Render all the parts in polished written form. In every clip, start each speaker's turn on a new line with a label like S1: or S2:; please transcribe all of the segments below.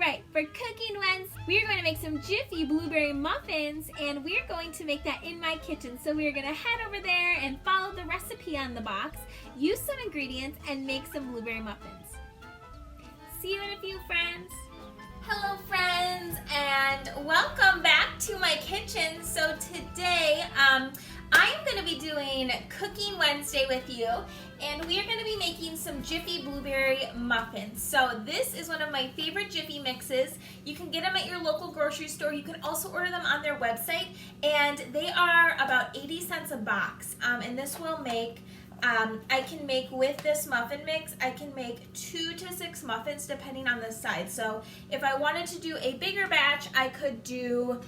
S1: Alright, for Cooking Wednesday, we're going to make some Jiffy blueberry muffins, and we're going to make that in my kitchen. So we're going to head over there and follow the recipe on the box, use some ingredients, and make some blueberry muffins. See you in a few, friends. Hello, friends, and welcome back to my kitchen. So today, I'm going to be doing Cooking Wednesday with you, and we are going to be making some Jiffy blueberry muffins. So this is one of my favorite Jiffy mixes. You can get them at your local grocery store. You can also order them on their website, and they are about 80 cents a box. And this will make, I can make with this muffin mix, I can make 2 to 6 muffins depending on the size. So if I wanted to do a bigger batch, I could do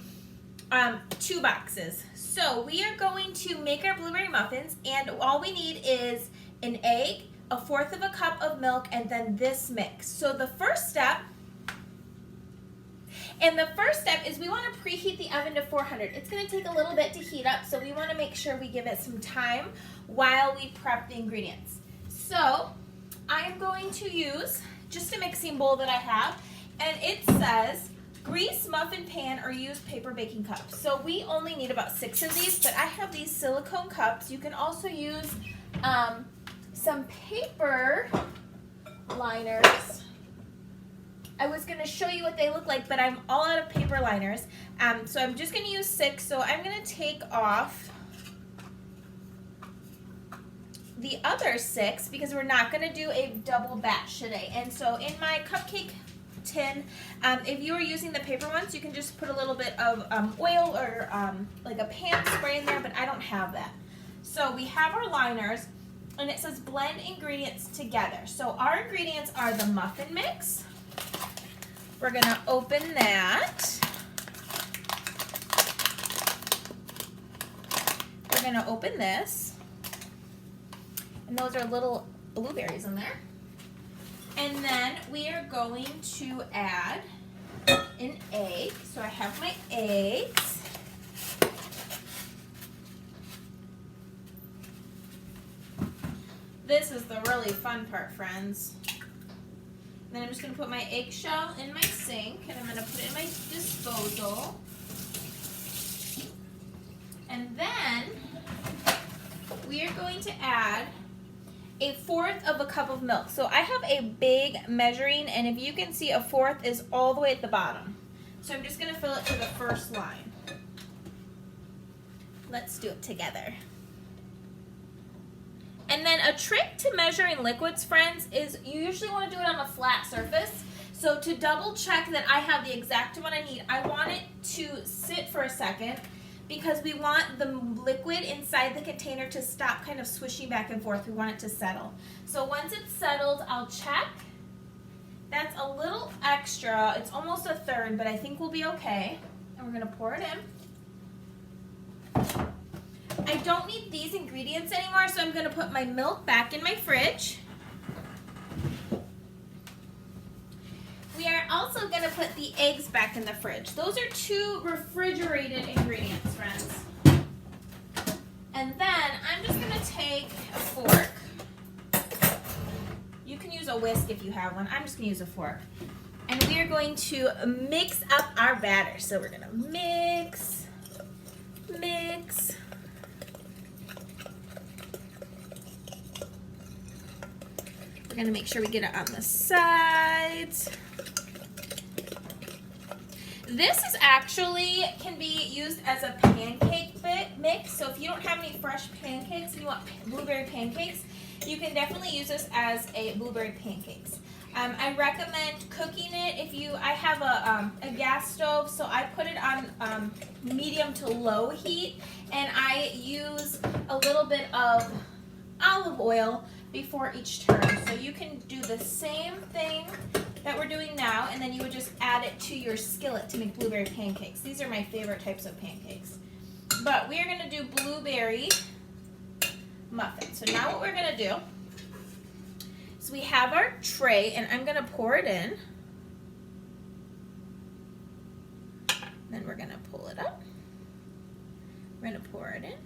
S1: 2 boxes. So we are going to make our blueberry muffins, and all we need is an egg, 1/4 cup of milk, and then this mix. So the first step is we want to preheat the oven to 400. It's going to take a little bit to heat up, so we want to make sure we give it some time while we prep the ingredients. So I am going to use just a mixing bowl that I have, and it says grease muffin pan or use paper baking cups. So we only need about 6 of these, but I have these silicone cups. You can also use some paper liners. I was going to show you what they look like, but I'm all out of paper liners. So I'm just going to use 6. So I'm going to take off the other 6 because we're not going to do a double batch today. And so in my cupcake tin, if you are using the paper ones, you can just put a little bit of oil or like a pan spray in there, but I don't have that. So we have our liners, and it says blend ingredients together. So our ingredients are the muffin mix. We're going to open that. We're going to open this, and those are little blueberries in there. And then we are going to add an egg. So I have my eggs. This is the really fun part, friends. And then I'm just going to put my eggshell in my sink, and I'm going to put it in my disposal. And then we are going to add 1/4 cup of milk. So I have a big measuring, and if you can see, 1/4 is all the way at the bottom. So I'm just going to fill it to the first line. Let's do it together. And then a trick to measuring liquids, friends, is you usually want to do it on a flat surface. So to double check that I have the exact amount I need, I want it to sit for a second, because we want the liquid inside the container to stop kind of swishing back and forth. We want it to settle. So once it's settled, I'll check. That's a little extra. It's almost 1/3, but I think we'll be okay. And we're going to pour it in. I don't need these ingredients anymore, so I'm going to put my milk back in my fridge. We are also going to put the eggs back in the fridge. Those are 2 refrigerated ingredients, friends. And then I'm just going to take a fork. You can use a whisk if you have one. I'm just going to use a fork. And we are going to mix up our batter. So we're going to mix. We're going to make sure we get it on the sides. This is actually can be used as a pancake mix. So if you don't have any fresh pancakes and you want blueberry pancakes, you can definitely use this as a blueberry pancakes. I recommend cooking it I have a gas stove, so I put it on medium to low heat, and I use a little bit of olive oil before each turn. So you can do the same thing that we're doing now, and then you would just add it to your skillet to make blueberry pancakes. These are my favorite types of pancakes. But we are going to do blueberry muffins. So now what we're going to do is we have our tray, and I'm going to pour it in. Then we're going to pull it up. We're going to pour it in.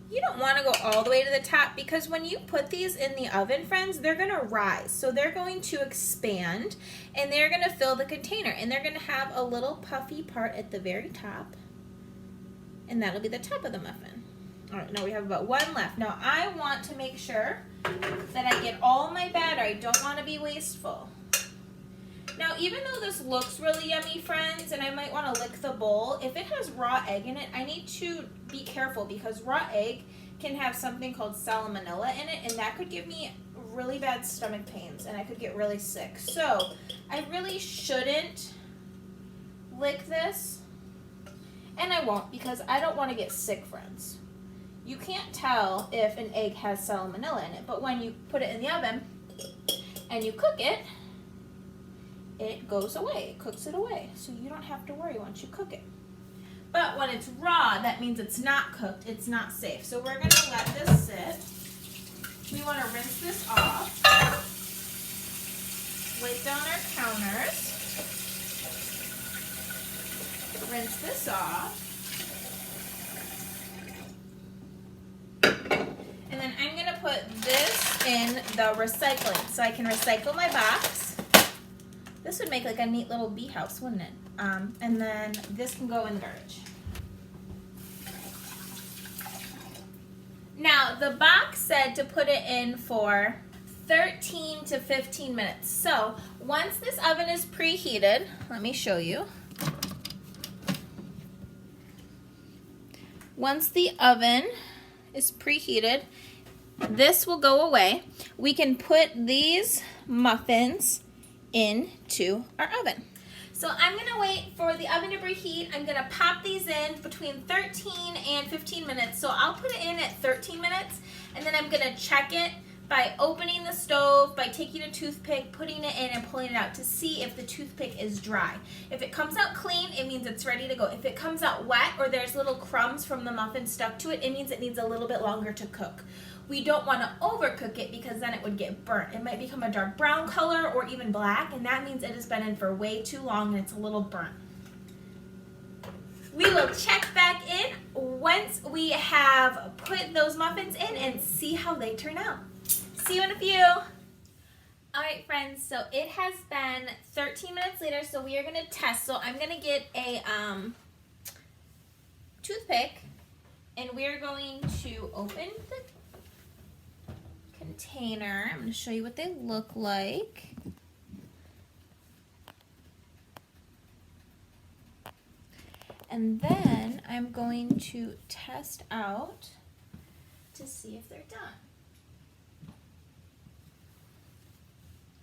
S1: You
S2: don't want to go all the way to the top because when you put these in the oven, friends, they're going to rise. So they're going to expand and they're going to fill the container, and they're going to have a little puffy part at the very top, and that'll be the top of the muffin. All right, now we have about one left. Now I want to make sure that I get all my batter. I don't want to be wasteful. Now, even though this looks really yummy, friends, and I might want to lick the bowl, if it has raw egg in it, I need to be careful because raw egg can have something called salmonella in it, and that could give me really bad stomach pains, and I could get really sick. So, I really shouldn't lick this, and I won't because I don't want to get sick, friends. You can't tell if an egg has salmonella in it, but when you put it in the oven and you cook it, it goes away, it cooks it away, so you don't have to worry once you cook it. But when it's raw, that means it's not cooked, it's not safe. So we're going to let this sit. We want to rinse this off. Wipe down our counters. Rinse this off. And then I'm going to put this in the recycling so I can recycle my box. This would make like a neat little bee house, wouldn't it? And then this can go in the garbage. Now, the box said to put it in for 13 to 15 minutes. So, once this oven is preheated, let me show you. Once the oven is preheated, this will go away. We can put these muffins into our oven. So I'm going to wait for the oven to preheat. I'm going to pop these in between 13 and 15 minutes. So I'll put it in at 13 minutes, and then I'm going to check it by opening the stove, by taking a toothpick, putting it in, and pulling it out to see if the toothpick is dry. If it comes out clean, it means it's ready to go. If it comes out wet or there's little crumbs from the muffin stuck to it, it means it needs a little bit longer to cook. We don't want to overcook it because then it would get burnt. It might become a dark brown color or even black, and that means it has been in for way too long and it's a little burnt. We will check back in once we have put those muffins in and see how they turn out. See you in a few. All right, friends, so it has been 13 minutes later, so we are going to test. So I'm going to get a toothpick, and we're going to open the container. I'm going to show you what they look like. And then I'm going to test out to see if they're done.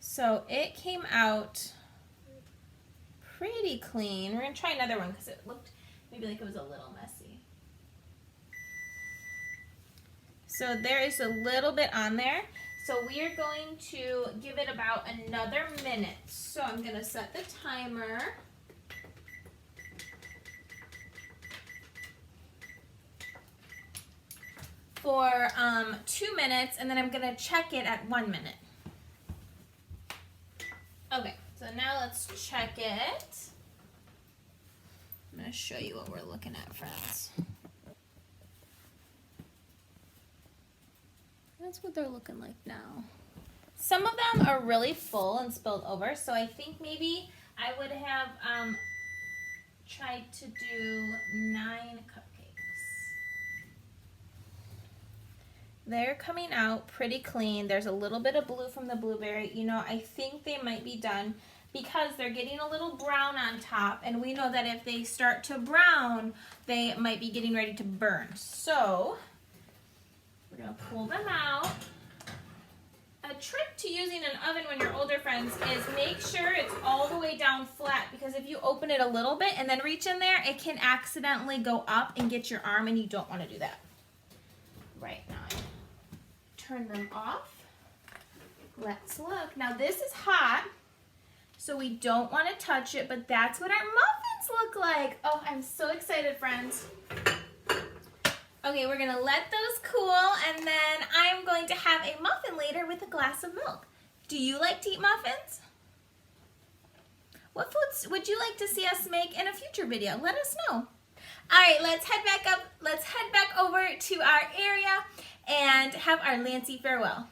S2: So it came out pretty clean. We're going to try another one because it looked maybe like it was a little messy. So there is a little bit on there. So we are going to give it about another minute. So I'm going to set the timer. For 2 minutes, and then I'm going to check it at 1 minute. Okay, so now let's check it. I'm going to show you what we're looking at, friends. That's what they're looking like now. Some of them are really full and spilled over, so I think maybe I would have tried to do 9 cupcakes. They're coming out pretty clean. There's a little bit of blue from the blueberry. You know, I think they might be done because they're getting a little brown on top, and we know that if they start to brown, they might be getting ready to burn. So we're going to pull them out. A trick to using an oven when you're older, friends, is make sure it's all the way down flat, because if you open it a little bit and then reach in there, it can accidentally go up and get your arm, and you don't want to do that. Right now, turn them off. Let's look. Now this is hot, so we don't want to touch it, but that's what our muffins look like. Oh, I'm so excited, friends. Okay, we're gonna let those cool, and then I'm going to have a muffin later with a glass of milk. Do you like to eat muffins? What foods would you like to see us make in a future video? Let us know.
S1: All right, let's head back up. Let's head back over to our area and have our Lancey farewell.